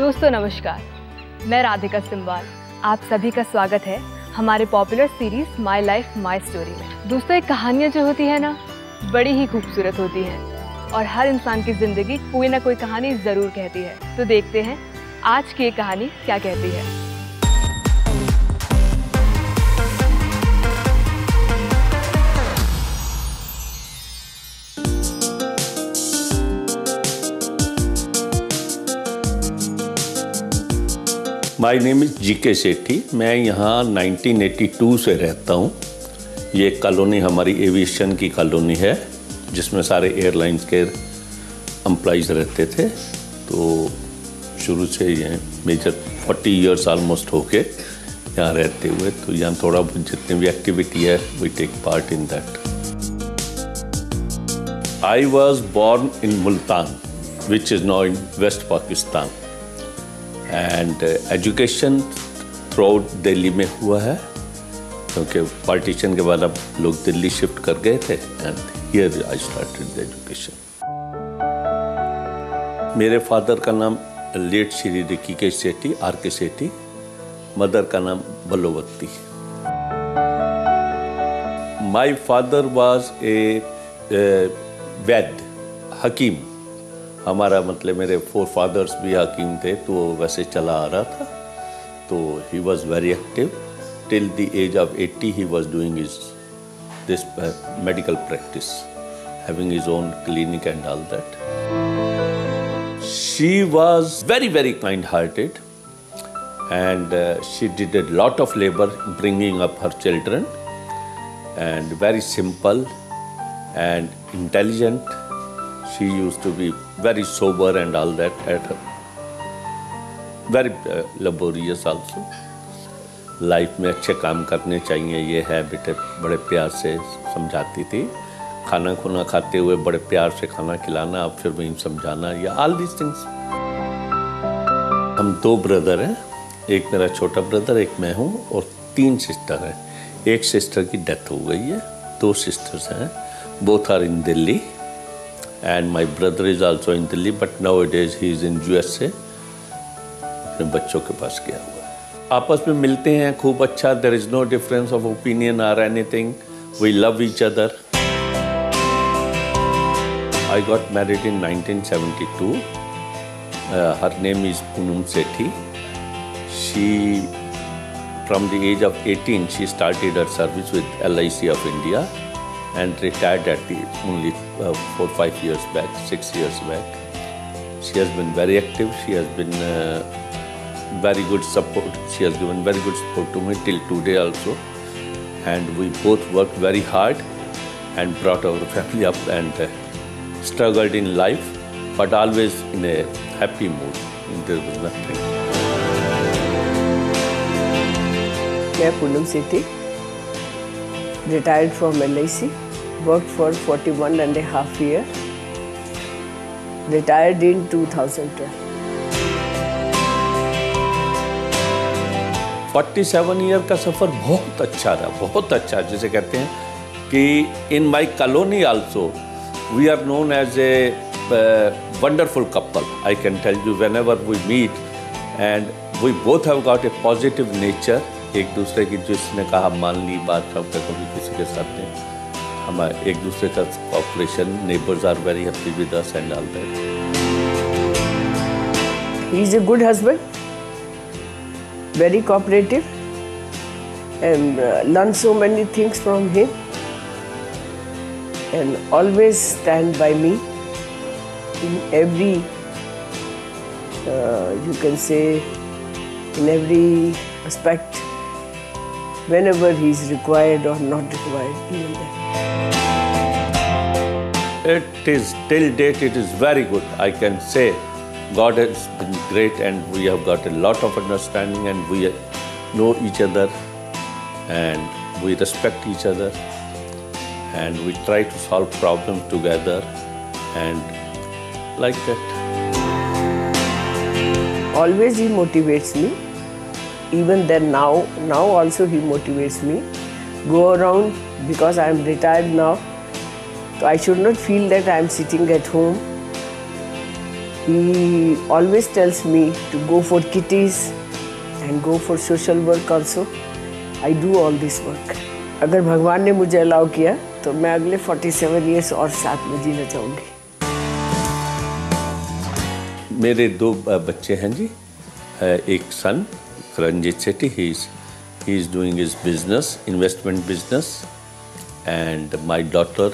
दोस्तों नमस्कार, मैं राधिका सिम्बाल। आप सभी का स्वागत है हमारे popular series my life my story में। दोस्तों, एक कहानियाँ जो होती है ना, बड़ी ही खूबसूरत होती हैं और हर इंसान की ज़िंदगी कोई ना कोई कहानी ज़रूर कहती है। तो देखते हैं आज की ये कहानी क्या कहती है। माई नेम इज़ जीके सेठी। मैं यहाँ 1982 से रहता हूँ। ये कॉलोनी हमारी एविएशन की कॉलोनी है जिसमें सारे एयरलाइंस के एम्प्लॉइज़ रहते थे। तो शुरू से ये मेजर 40 इयर्स ऑलमोस्ट होके यहाँ रहते हुए, तो यहाँ थोड़ा बहुत जितनी भी एक्टिविटी है we take part in that. I was born in Multan which is now in West Pakistan and education throughout Delhi में हुआ है, क्योंकि पार्टीशन के बाद अब लोग दिल्ली शिफ्ट कर गए थे and here I started the education. मेरे फादर का नाम late Shri Rishikesh Sethi, R K Sethi. Mother का नाम बलोवती। माई फादर वॉज ए वैद, हकीम। हमारा मतलब मेरे 4 फादर्स भी हकीम थे, तो वैसे चला आ रहा था। तो he was very active till the age of 80। He was doing this medical practice, having his own clinic and all that. She was very very kind hearted and she did a lot of labor bringing up her children, and very simple and intelligent. She used to be very sober and all that, at her very laborious also. Life में अच्छे काम करने चाहिए, ये है बेटे, बड़े प्यार से समझाती थी। खाना खुना खाते हुए बड़े प्यार से खाना खिलाना, अब फिर वहीं समझाना, या ऑल दीज थिंग्स। हम 2 ब्रदर हैं, एक मेरा छोटा ब्रदर, एक मैं हूँ, और 3 सिस्टर हैं। एक सिस्टर की डेथ हो गई है, 2 सिस्टर्स हैं। Both are in Delhi and my brother is also in Delhi, but now it is he is in USA, अपने बच्चों के पास गया हुआ है। आपस में मिलते हैं खूब अच्छा। There is no difference of opinion और anything, we love each other. I got married in 1972। Her name is Poonam Sethi. She, from the age of 18, she started her service with LIC of India and retired at the only 4-5 years back, 6 years back. She has been very active. She has been very good support. She has given very good support to me till today also. And we both worked very hard and brought our family up and struggled in life, but always in a happy mood. There was nothing. मैं पूनम सेठी, retired from LIC, worked for 41.5 years, retired in 2012. 47 year का सफ़र बहुत अच्छा रहा, बहुत अच्छा। जैसे कहते हैं कि in my colony also we are known as a wonderful couple. I can tell you, whenever we meet and we both have got a positive nature. एक दूसरे की, जिसने कहा मान ली बात, कभी किसी के साथ नहीं। हम एक दूसरे का cooperation, neighbours are very happy with us and all that. He is a good husband, very cooperative, and learn so many things from him, and always stand by me in every, you can say, in every aspect. Whenever he is required or not required, even then. It is, till date, it is very good. I can say God has been great and we have got a lot of understanding and we know each other and we respect each other and we try to solve problems together and like that. Always he motivates me. Even then, now also he motivates me. Go around, because I am retired now, so I should not feel that I am sitting at home. He always tells me to go for kitties and go for social work also. I do all this work. अगर भगवान ने मुझे allow किया तो मैं अगले 47 years और साथ में जीना चाहूँगी। मेरे 2 बच्चे हैं जी। एक सन रंजीत सेठी, he is doing his business, investment business, and my daughter,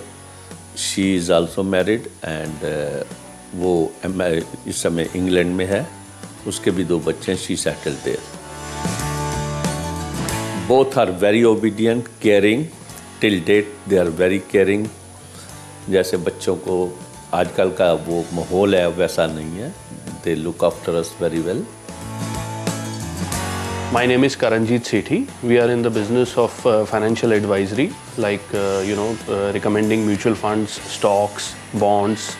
she is also married and वो इस समय इंग्लैंड में है। उसके भी 2 बच्चे हैं, she settled there. Both are very obedient, caring. Till date they are very caring. जैसे बच्चों को आजकल का वो माहौल है वैसा नहीं है। They look after us very well. My name is Karanjit Sethi. We are in the business of financial advisory, like recommending mutual funds, stocks, bonds,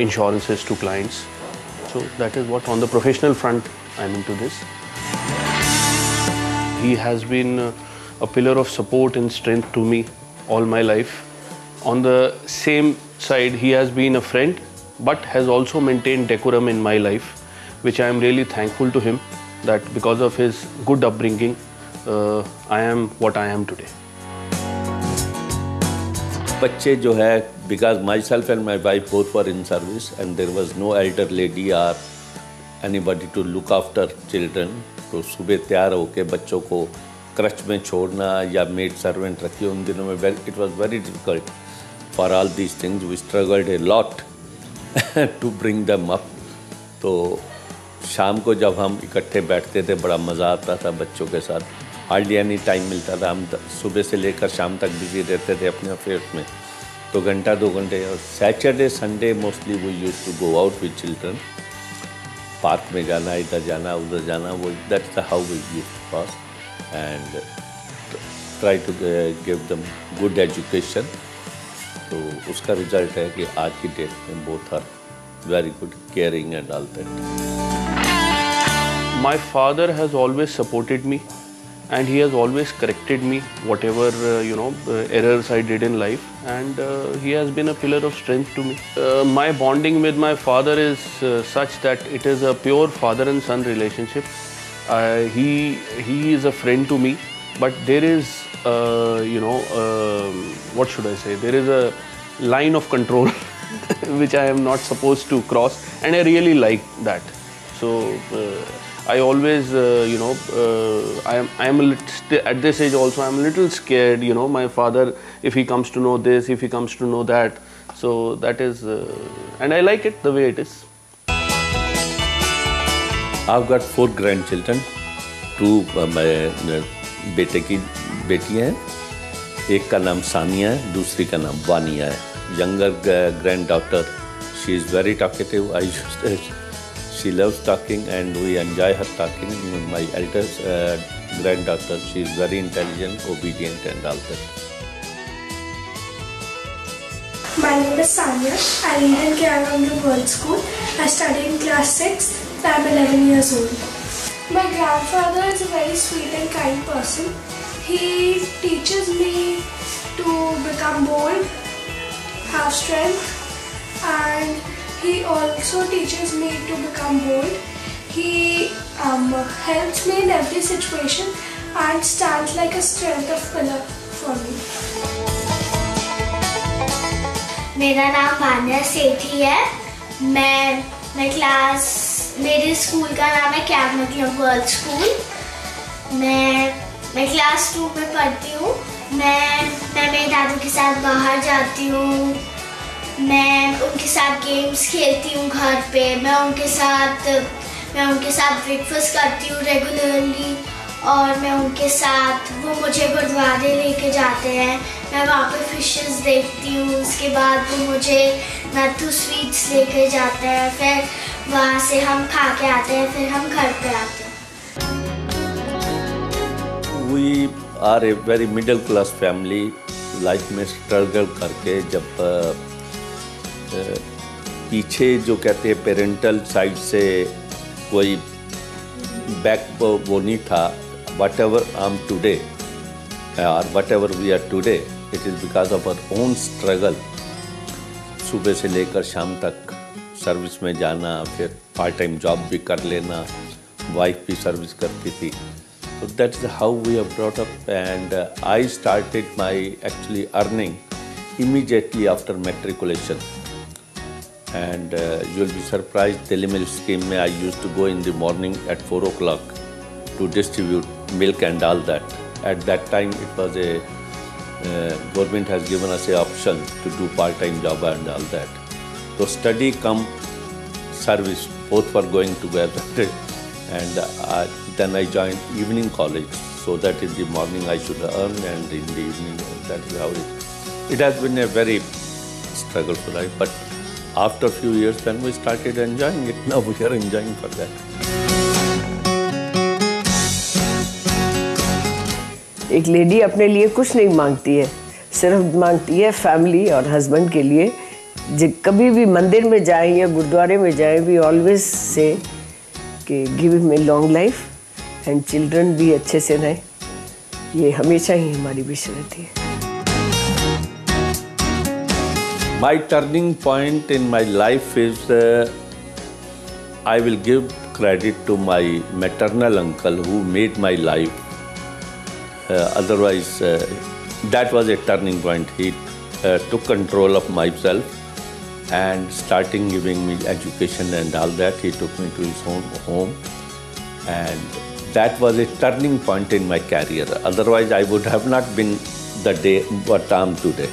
insurances to clients. So that is what on the professional front I'm into this. He has been a pillar of support and strength to me all my life. On the same side, he has been a friend, but has also maintained decorum in my life, which I am really thankful to him, that because of his good upbringing, I am what I am today. बच्चे जो है, because myself and my wife both were in service and there was no elder lady or anybody to look after children, तो सुबह तैयार होके बच्चों को creche में छोड़ना या मेड सर्वेंट रखिए उन दिनों में it was very difficult for all these things. We struggled a lot to bring them up. तो शाम को जब हम इकट्ठे बैठते थे बड़ा मज़ा आता था बच्चों के साथ। हार्डली एनी टाइम मिलता था, हम सुबह से लेकर शाम तक बिजी रहते थे अपने अफेयर्स में। तो घंटा 2 घंटे। और Saturday Sunday mostly we used to go out with children. Park में जाना, इधर जाना, उधर जाना, वो that's how we used to pass and try to give them good education. तो उसका रिजल्ट है कि आज की डेट में both are very good, caring and all that. My father has always supported me and he has always corrected me whatever errors I did in life, and he has been a pillar of strength to me. My bonding with my father is such that it is a pure father and son relationship. He is a friend to me, but there is what should I say, there is a line of control which I am not supposed to cross, and I really like that. So I always I am at this age also I am a little scared, my father, if he comes to know this, if he comes to know that. So that is and I like it the way it is. I've got 4 grandchildren. 2 बेटे की बेटियां हैं। एक का नाम सानिया है, दूसरी का नाम वानिया है। Younger granddaughter, she is very talkative. She loves talking and we enjoy her talking. My eldest granddaughter, she is very intelligent, obedient and all that. My name is Sanya. I read in Kerala World School. I study in class 6. I am 11 years old. My grandfather is a very sweet and kind person. He teaches me to become bold, have strength, and he also teaches me to become bold. He helps me in every situation and stands like a strength of pillar for me. मेरा नाम वान्या सेठी है। मैं class, मेरे school का नाम है Kerala world school. मैं class 2 में पढ़ती हूँ। मैं मेरे दादू के साथ बाहर जाती हूँ। मैं उनके साथ गेम्स खेलती हूँ घर पे। मैं उनके साथ ब्रेकफास्ट करती हूँ रेगुलरली, और मैं उनके साथ, वो मुझे गुरुद्वारे लेके जाते हैं। मैं वहाँ पे फिशेस देखती हूँ। उसके बाद वो मुझे नथु स्वीट्स लेके जाते हैं। फिर वहाँ से हम खा के आते हैं, फिर हम घर पे आते हैं। We are a very middle class family. Life में स्ट्रगल करके जब पीछे जो कहते हैं पेरेंटल साइड से कोई बैक वो नहीं था, whatever I am today or whatever we are today, it is because of our own struggle. सुबह से लेकर शाम तक सर्विस में जाना, फिर पार्ट टाइम जॉब भी कर लेना, वाइफ भी सर्विस करती थी. So that's how we have brought up, and I started my actually earning immediately after matriculation. And you'll be surprised, Delhi Milk scheme mein I used to go in the morning at 4 o'clock to distribute milk and all that. At that time it was a government has given us a option to do part-time job and all that. So study come service, both were going together. And then I joined evening college, so that in the morning I should earn, and in the evening, that is how it has been a very struggleful life. But after a few years, then we started enjoying it. Now we are enjoying for that. एक lady अपने लिए कुछ नहीं मांगती है, सिर्फ मांगती है फैमिली और हस्बैंड के लिए. कभी भी मंदिर में जाएं या गुरुद्वारे में जाएं, वी ऑलवेज से कि give him a long life and children भी अच्छे से रहें. ये हमेशा ही हमारी विश रहती है. My turning point in my life is I will give credit to my maternal uncle who made my life. Otherwise, that was a turning point. He took control of myself and starting giving me education and all that. He took me to his own home, and that was a turning point in my career. Otherwise, I would have not been the day what I am today.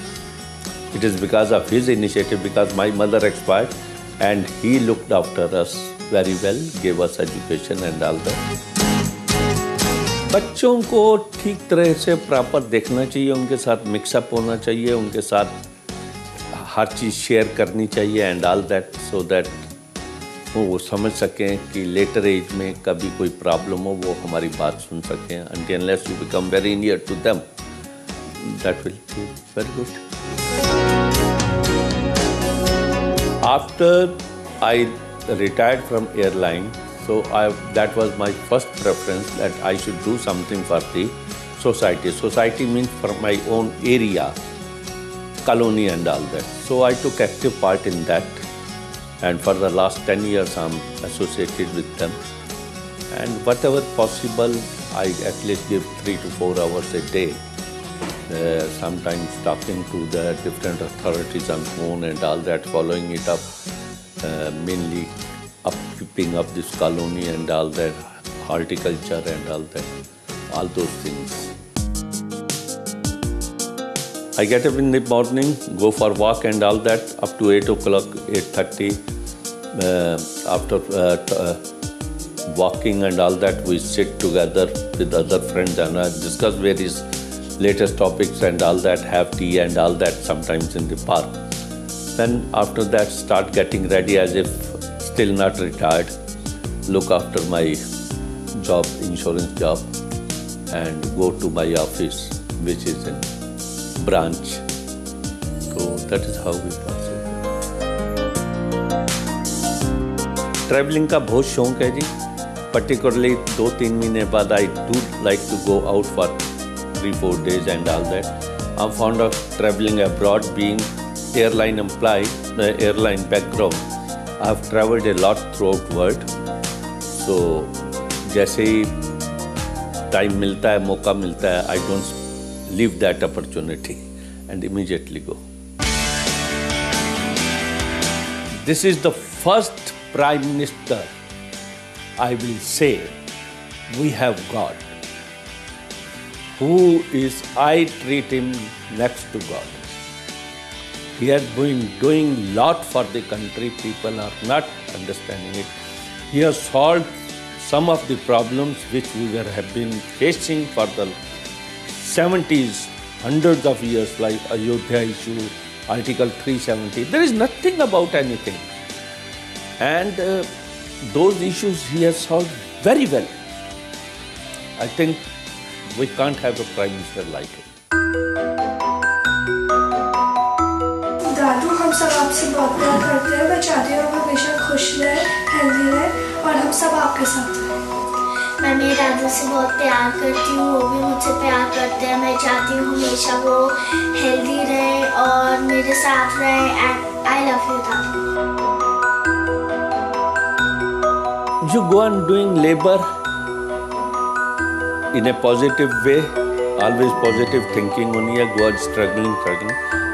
It is because of his initiative, because my mother expired and he looked after us very well, gave us education and all that. बच्चों को ठीक तरह से proper देखना चाहिए, उनके साथ mix up होना चाहिए, उनके साथ हर चीज़ शेयर करनी चाहिए and all that, so that वो समझ सकें कि लेटर एज में कभी कोई प्रॉब्लम हो वो हमारी बात सुन सकें. Until unless you become very near to them, that will be very good. After I retired from airline, so that was my first preference, that I should do something for the society. Society means for my own area, colony and all that. So I took active part in that, and for the last 10 years I'm associated with them, and whatever possible I at least give 3 to 4 hours a day, sometimes talking to the different authorities on phone and all that, following it up, mainly keeping up this colony and all that, horticulture and all that, all those things. I get up in the morning, go for walk and all that, up to 8 o'clock, 8:30. After walking and all that, we sit together with other friends and discuss various latest topics and all that, have tea and all that, sometimes in the park. Then after that, start getting ready as if still not retired, look after my job, insurance job, and go to my office, which is in branch. So that is how we pass it. Traveling का बहुत शौक है जी. Particularly 2-3 महीने बाद I do like to go out for 3-4 days and all that. I'm fond of traveling abroad, being airline employee, the airline background. I've traveled a lot throughout world. So जैसे ही time मिलता है, मौका मिलता है, I don't leave that opportunity and immediately go. This is the first Prime Minister I will say we have got, who is, I treat him next to God. He has been doing lot for the country. People are not understanding it. He has solved some of the problems which we have been facing for the 70s, hundreds of years, like Ayodhya issue, Article 370. There is nothing about anything. And those issues he has solved very well. I think we can't have a Prime Minister like him. दादू, हम सब आपसे बहुत प्यार करते हैं. मैं चाहती हूँ आप हमेशा खुश रहें, हेल्दी रहें और हम सब आपके साथ रहें. मैं मेरे दादू से बहुत प्यार करती हूँ, वो भी मुझसे प्यार करते हैं. मैं चाहती हूँ हमेशा वो हेल्दी रहे और मेरे साथ रहे. And I love you Dadu. if you go on doing labor in a positive way, always positive thinking only, go on struggling,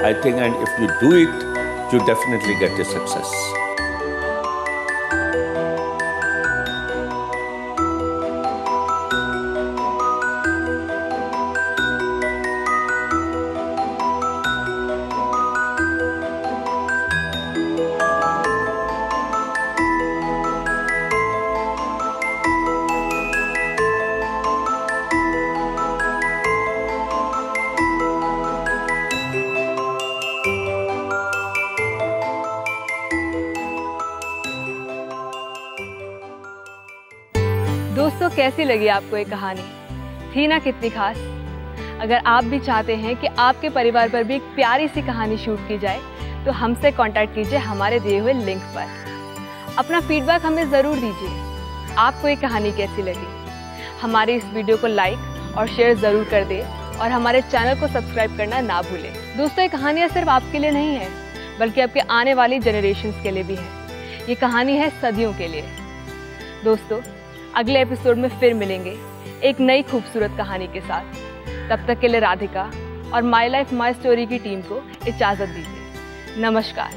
I think, and if you do it, you definitely get a success. दोस्तों, कैसी लगी आपको ये कहानी? थी ना कितनी खास? अगर आप भी चाहते हैं कि आपके परिवार पर भी एक प्यारी सी कहानी शूट की जाए तो हमसे कांटेक्ट कीजिए हमारे दिए हुए लिंक पर। अपना फीडबैक हमें ज़रूर दीजिए। आपको ये कहानी कैसी लगी? हमारे इस वीडियो को लाइक और शेयर ज़रूर कर दें और हमारे चैनल को सब्सक्राइब करना ना भूलें। दोस्तों, ये कहानियाँ सिर्फ आपके लिए नहीं है, बल्कि आपके आने वाली जनरेशन्स के लिए भी है। ये कहानी है सदियों के लिए। दोस्तों, अगले एपिसोड में फिर मिलेंगे एक नई खूबसूरत कहानी के साथ। तब तक के लिए राधिका और माई लाइफ माई स्टोरी की टीम को इजाज़त दीजिए। नमस्कार।